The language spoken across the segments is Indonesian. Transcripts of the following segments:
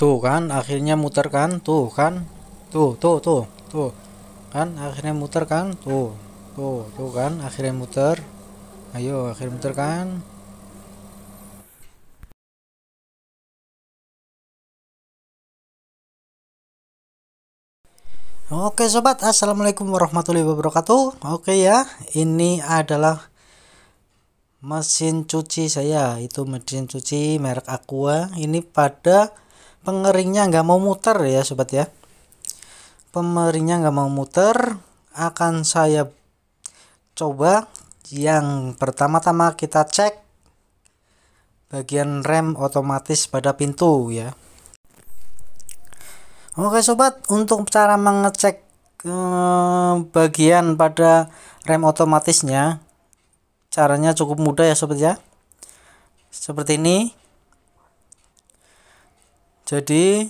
Tuh kan akhirnya muter kan, tuh kan, tuh kan akhirnya muter kan, tuh kan akhirnya muter. Ayo akhirnya muter kan. Oke sobat, assalamualaikum warahmatullahi wabarakatuh. Oke ya, ini adalah mesin cuci saya. Itu mesin cuci merek Aqua. Ini pada pengeringnya nggak mau muter ya sobat ya. Pengeringnya nggak mau muter. Akan saya coba. Yang pertama-tama kita cek bagian rem otomatis pada pintu ya. Oke sobat, untuk cara mengecek bagian pada rem otomatisnya, caranya cukup mudah ya sobat ya. Seperti ini. Jadi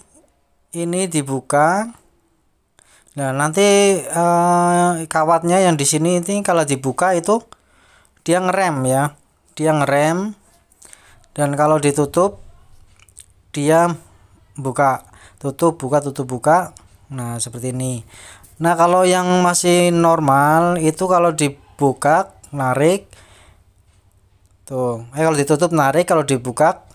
ini dibuka. Nah nanti kawatnya yang di sini ini kalau dibuka itu dia ngerem ya, dia ngerem. Dan kalau ditutup dia buka, tutup, buka, tutup, buka. Nah seperti ini. Nah kalau yang masih normal itu kalau dibuka narik tuh, kalau ditutup narik, kalau dibuka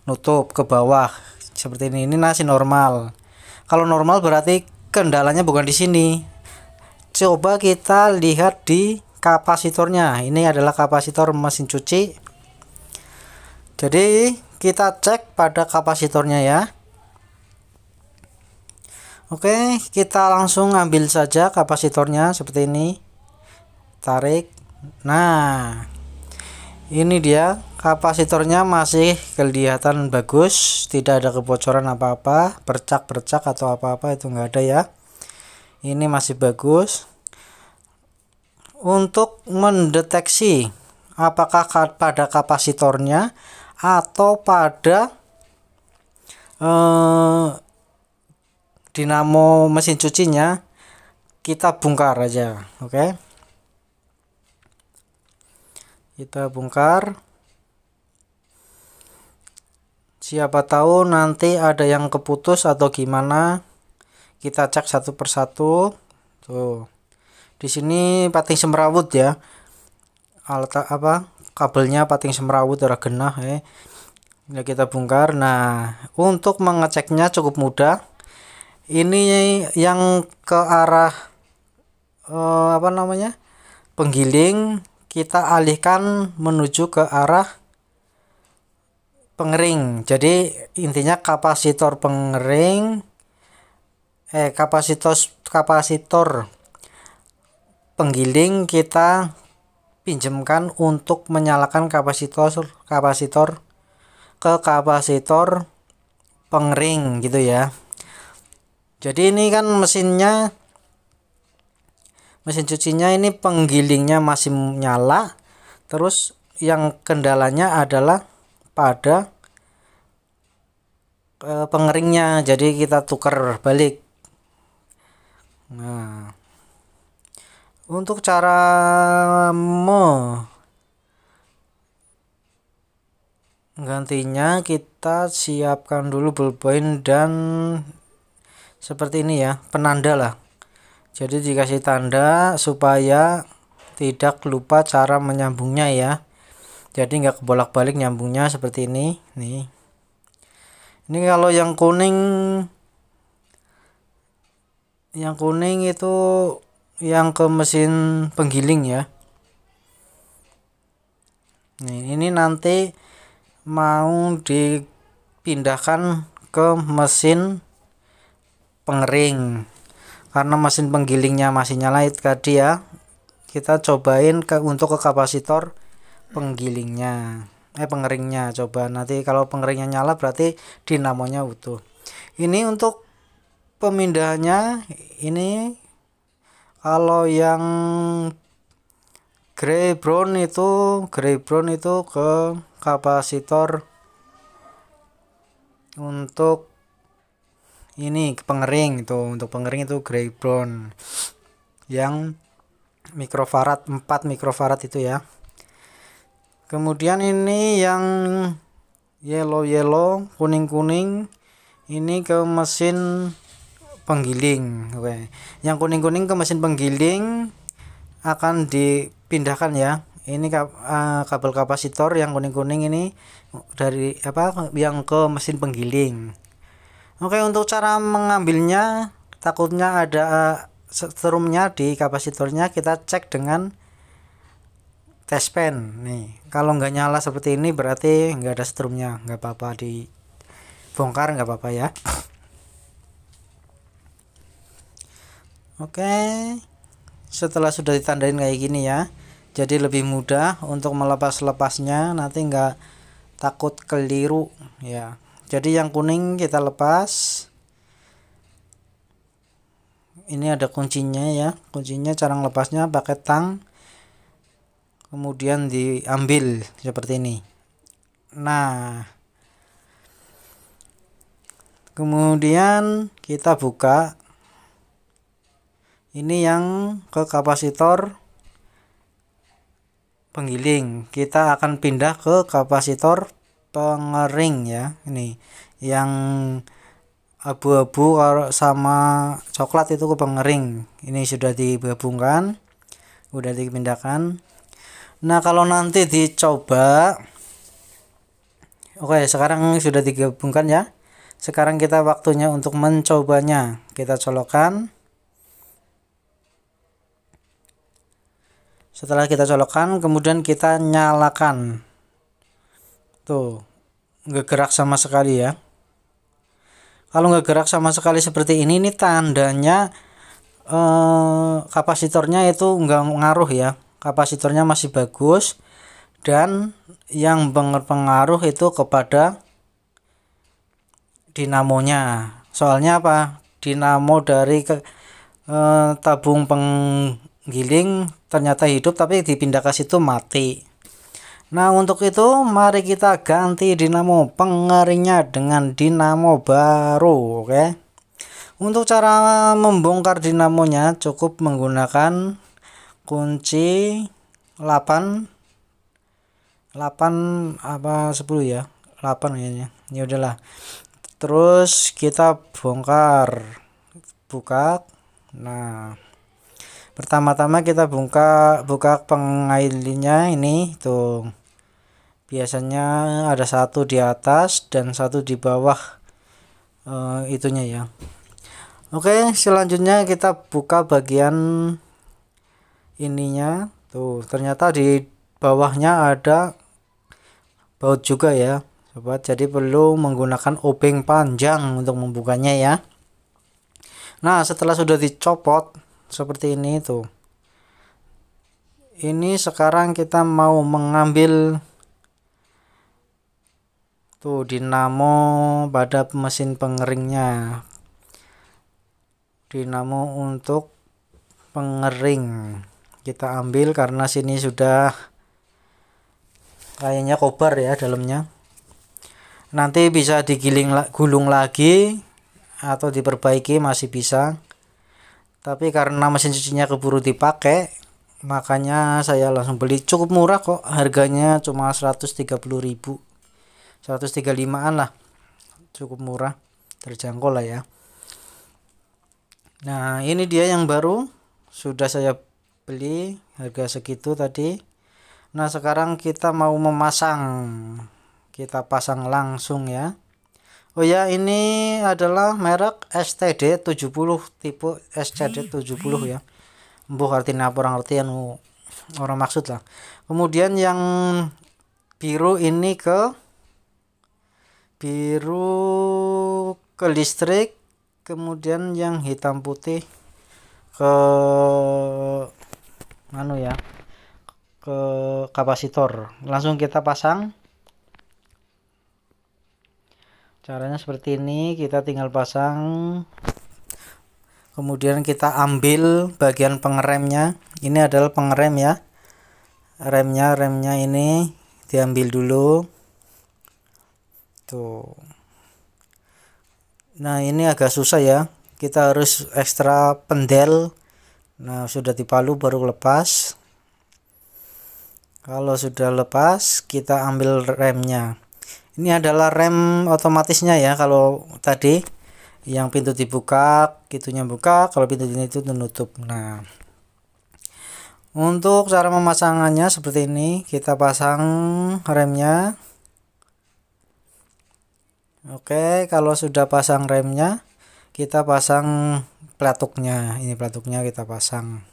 nutup ke bawah seperti ini. Ini masih normal. Kalau normal berarti kendalanya bukan di sini. Coba kita lihat di kapasitornya. Ini adalah kapasitor mesin cuci. Jadi kita cek pada kapasitornya ya. Oke, kita langsung ambil saja kapasitornya seperti ini. Tarik. Nah, ini dia kapasitornya masih kelihatan bagus, tidak ada kebocoran apa-apa, bercak-bercak atau apa-apa itu enggak ada ya. Ini masih bagus. Untuk mendeteksi apakah pada kapasitornya atau pada dinamo mesin cucinya, kita bongkar aja. Oke, kita bongkar. Siapa tahu nanti ada yang keputus atau gimana. Kita cek satu persatu. Tuh, di sini pating semrawut ya, alat apa, kabelnya pating semrawut ada genah ya. Nah, kita bongkar. Nah untuk mengeceknya cukup mudah. Ini yang ke arah apa namanya, penggiling, kita alihkan menuju ke arah pengering. Jadi intinya kapasitor pengering, kapasitor penggiling kita pinjamkan untuk menyalakan kapasitor ke kapasitor pengering gitu ya. Jadi ini kan mesin cucinya ini penggilingnya masih nyala, terus yang kendalanya adalah pada pengeringnya, jadi kita tukar balik. Nah untuk cara menggantinya kita siapkan dulu ballpoint dan seperti ini ya, penanda lah. Jadi dikasih tanda supaya tidak lupa cara menyambungnya ya. Jadi nggak kebolak-balik nyambungnya seperti ini. Nih. Ini kalau yang kuning itu yang ke mesin penggiling ya. Nih, ini nanti mau dipindahkan ke mesin pengering. Karena mesin penggilingnya masih nyala itu tadi ya. Kita cobain untuk ke kapasitor penggilingnya, pengeringnya. Coba nanti kalau pengeringnya nyala berarti dinamonya utuh. Ini untuk pemindahannya. Ini kalau yang grey brown itu ke kapasitor untuk ini pengering. Itu untuk pengering itu grey brown yang mikrofarad, 4 mikrofarad itu ya. Kemudian ini yang yellow kuning ini ke mesin penggiling. Oke, yang kuning-kuning ke mesin penggiling akan dipindahkan ya. Ini kabel kapasitor yang kuning-kuning ini dari yang ke mesin penggiling. Oke, untuk cara mengambilnya, takutnya ada strumnya di kapasitornya, kita cek dengan test pen nih. Kalau nggak nyala seperti ini berarti nggak ada strumnya, nggak apa-apa, dibongkar nggak apa-apa ya. Oke, setelah sudah ditandain kayak gini ya, jadi lebih mudah untuk melepas-lepasnya, nanti nggak takut keliru ya. Jadi yang kuning kita lepas. Ini ada kuncinya ya, kuncinya cara lepasnya pakai tang, kemudian diambil seperti ini. Nah, kemudian kita buka. Ini yang ke kapasitor penggiling, kita akan pindah ke kapasitor pengering ya. Ini yang abu-abu sama coklat itu ke pengering. Ini sudah digabungkan, udah dipindahkan. Nah, kalau nanti dicoba, oke, sekarang sudah digabungkan ya. Sekarang kita waktunya untuk mencobanya. Kita colokkan. Setelah kita colokkan, kemudian kita nyalakan. Tuh, nggak gerak sama sekali ya. Kalau nggak gerak sama sekali seperti ini tandanya kapasitornya itu nggak ngaruh ya. Kapasitornya masih bagus, dan yang berpengaruh itu kepada dinamonya. Soalnya apa? Dinamo dari tabung penggiling ternyata hidup, tapi dipindah ke situ mati. Nah, untuk itu mari kita ganti dinamo pengeringnya dengan dinamo baru. Oke. Untuk cara membongkar dinamonya cukup menggunakan kunci 8 apa 10 ya. 8 kayaknya. Ya udahlah. Terus kita bongkar. Buka. Nah, pertama-tama kita buka pengailinnya ini tuh. Biasanya ada satu di atas dan satu di bawah itunya ya. Oke, selanjutnya kita buka bagian ininya. Tuh, ternyata di bawahnya ada baut juga ya, sobat. Jadi perlu menggunakan obeng panjang untuk membukanya ya. Nah, setelah sudah dicopot seperti ini tuh. Ini sekarang kita mau mengambil tuh dinamo pada mesin pengeringnya. Dinamo untuk pengering kita ambil karena sini sudah kayaknya kobar ya dalamnya. Nanti bisa gulung lagi atau diperbaiki masih bisa. Tapi karena mesin cucinya keburu dipakai, makanya saya langsung beli. Cukup murah kok, harganya cuma 130.000, 135an lah, cukup murah, terjangkau lah ya. Nah, ini dia yang baru, sudah saya beli harga segitu tadi. Nah, sekarang kita mau memasang, kita pasang langsung ya. Oh ya, ini adalah merek STD 70, tipe STD 70 ya. Mbuh artinya apa orang artian orang maksud lah. Kemudian yang biru ini ke listrik, kemudian yang hitam putih ke ke kapasitor. Langsung kita pasang. Caranya seperti ini, kita tinggal pasang. Kemudian kita ambil bagian pengeremnya. Ini adalah pengerem ya. Remnya ini diambil dulu. Tuh. Nah, ini agak susah ya. Kita harus ekstra pendel. Nah, sudah dipalu baru lepas. Kalau sudah lepas, kita ambil remnya. Ini adalah rem otomatisnya ya. Kalau tadi yang pintu dibuka, gitunya buka, kalau pintu ini itu menutup. Nah, untuk cara memasangannya seperti ini, kita pasang remnya. Oke, kalau sudah pasang remnya, kita pasang pelatuknya. Ini pelatuknya kita pasang.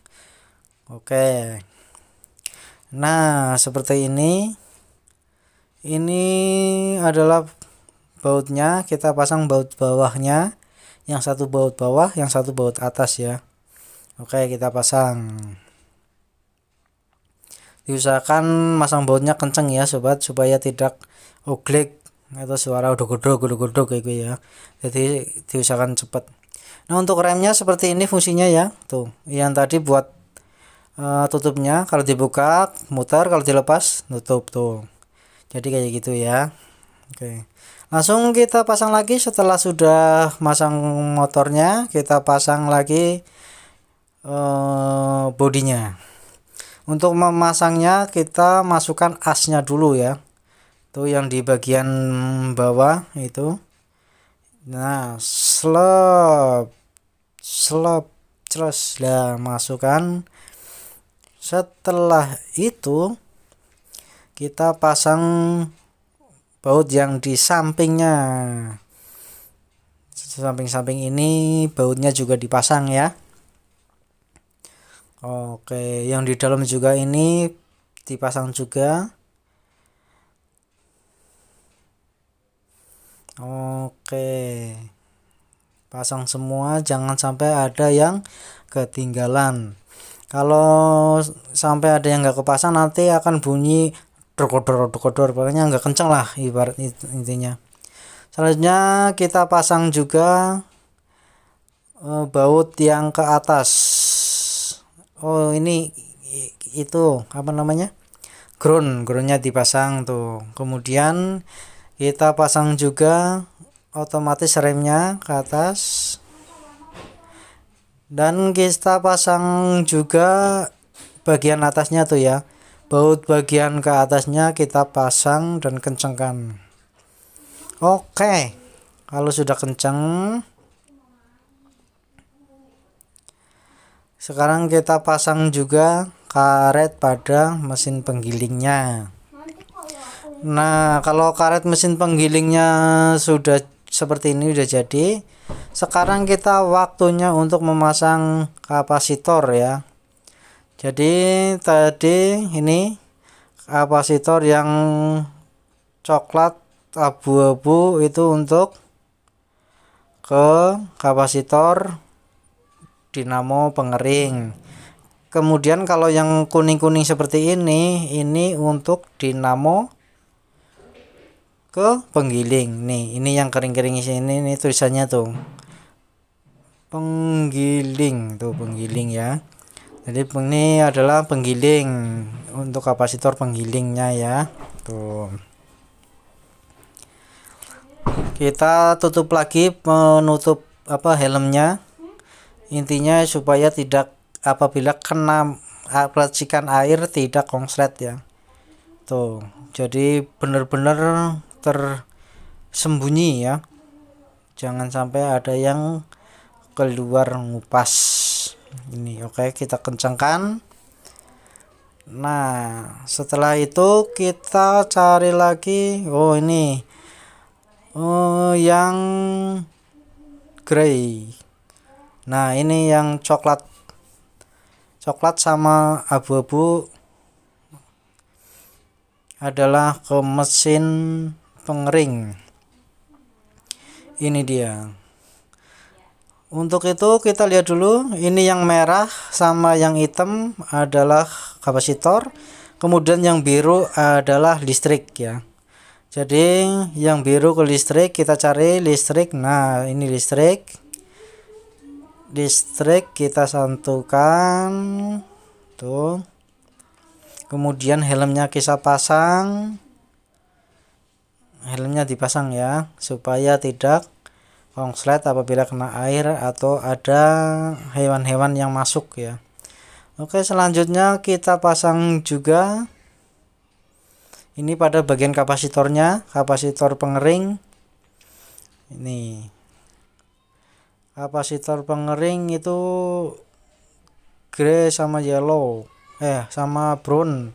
Oke. Nah, seperti ini. Ini adalah bautnya, kita pasang baut bawahnya. Yang satu baut bawah, yang satu baut atas ya. Oke, kita pasang. Diusahakan masang bautnya kenceng ya sobat, supaya tidak oglek atau suara uduk-uduk kayak gitu ya. Jadi diusahakan cepat. Nah, untuk remnya seperti ini fungsinya ya. Tuh, yang tadi buat tutupnya, kalau dibuka muter, kalau dilepas nutup tuh. Jadi kayak gitu ya. Oke. Langsung kita pasang lagi. Setelah sudah masang motornya, kita pasang lagi bodinya. Untuk memasangnya kita masukkan asnya dulu ya. Tuh yang di bagian bawah itu. Nah, terus lah masukkan. Setelah itu kita pasang baut yang di sampingnya. Samping-samping ini bautnya juga dipasang ya. Oke, yang di dalam juga ini dipasang juga. Oke, pasang semua, jangan sampai ada yang ketinggalan. Kalau sampai ada yang nggak kepasang, nanti akan bunyi dokodor, pokoknya nggak kenceng lah ibarat intinya. Selanjutnya kita pasang juga baut yang ke atas. Oh, ini itu apa namanya, groundnya dipasang tuh. Kemudian kita pasang juga otomatis remnya ke atas, dan kita pasang juga bagian atasnya tuh ya. Baut bagian ke atasnya kita pasang dan kencangkan. Oke, kalau sudah kencang, sekarang kita pasang juga karet pada mesin penggilingnya. Nah, kalau karet mesin penggilingnya sudah seperti ini, udah jadi. Sekarang kita waktunya untuk memasang kapasitor ya. Jadi tadi ini kapasitor yang coklat abu-abu itu untuk ke kapasitor dinamo pengering. Kemudian kalau yang kuning-kuning seperti ini untuk dinamo ke penggiling. Nih, ini yang kering-kering sini, ini tulisannya tuh. Penggiling tuh, penggiling ya. Jadi ini adalah penggiling untuk kapasitor penggilingnya ya. Tuh. Kita tutup lagi, menutup helmnya. Intinya supaya tidak, apabila kena percikan air tidak konslet ya. Tuh. Jadi benar-benar tersembunyi ya. Jangan sampai ada yang keluar ngupas. Ini oke, kita kencangkan. Nah, setelah itu kita cari lagi. Oh, ini yang grey. Nah, ini yang coklat sama abu-abu adalah ke mesin pengering. Ini dia. Untuk itu kita lihat dulu, ini yang merah sama yang hitam adalah kapasitor, kemudian yang biru adalah listrik ya. Jadi yang biru ke listrik, kita cari listrik. Nah, ini listrik kita satukan tuh. Kemudian helmnya kita pasang, helmnya dipasang ya, supaya tidak konslet apabila kena air atau ada hewan-hewan yang masuk ya. Oke, selanjutnya kita pasang juga Ini pada bagian kapasitornya, kapasitor pengering. Ini kapasitor pengering itu grey sama yellow, sama brown.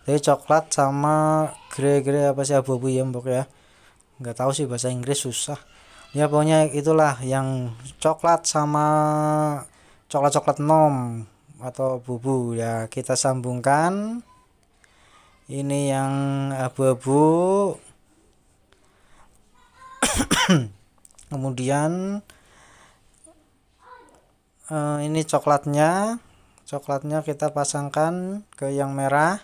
Jadi coklat sama grey apa sih, abu-abu ya mbok ya. Nggak tahu sih bahasa Inggris, susah. Ya pokoknya itulah yang coklat sama coklat nom atau bubu ya, kita sambungkan. Ini yang abu-abu. Kemudian ini coklatnya kita pasangkan ke yang merah,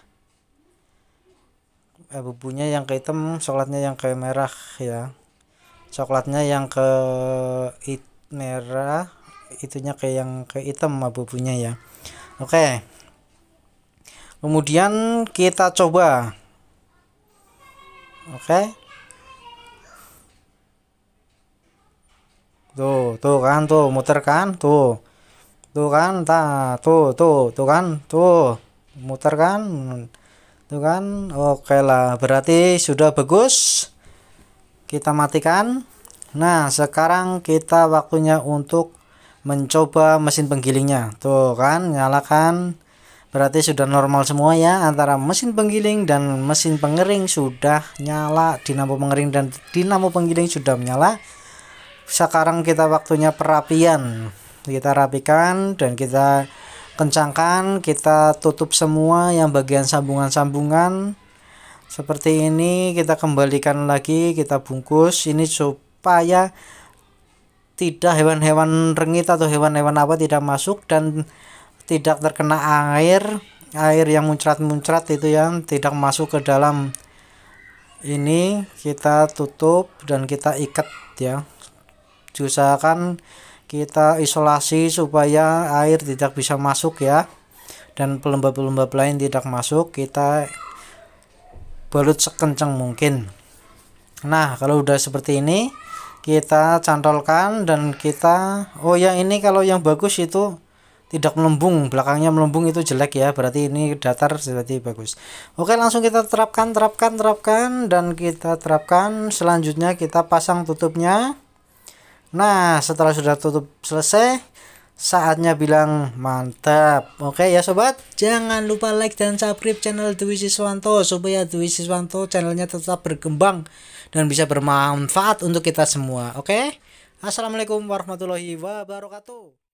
bubunya yang ke hitam, coklatnya yang ke merah ya. Coklatnya yang ke merah, itunya ke yang ke hitam bubunya ya. Oke. Kemudian kita coba. Oke. Tuh kan, tuh muter kan, tuh kan, tuh kan, tuh muter kan, tuh kan. Oke lah, berarti sudah bagus. Kita matikan. Nah, sekarang kita waktunya untuk mencoba mesin penggilingnya. Tuh kan, nyalakan. Berarti sudah normal semua ya, antara mesin penggiling dan mesin pengering sudah nyala, dinamo pengering dan dinamo penggiling sudah menyala. Sekarang kita waktunya perapian. Kita rapikan dan kita kencangkan, kita tutup semua yang bagian sambungan-sambungan. Seperti ini, kita kembalikan lagi, kita bungkus ini supaya tidak hewan-hewan rengit atau hewan-hewan apa tidak masuk dan tidak terkena air yang muncrat-muncrat itu yang tidak masuk ke dalam. Ini kita tutup dan kita ikat ya. Diusahakan kita isolasi supaya air tidak bisa masuk ya, dan pelembab-pelembab lain tidak masuk. Kita balut sekencang mungkin. Nah, kalau udah seperti ini kita cantolkan dan kita ini kalau yang bagus itu tidak melembung, belakangnya melembung itu jelek ya, berarti ini datar, berarti bagus. Oke, langsung kita terapkan dan kita terapkan. Selanjutnya kita pasang tutupnya. Nah, setelah sudah tutup selesai, saatnya bilang mantap. Oke ya sobat, jangan lupa like dan subscribe channel Dwi Siswanto supaya Dwi Siswanto channelnya tetap berkembang dan bisa bermanfaat untuk kita semua. Oke, assalamualaikum warahmatullahi wabarakatuh.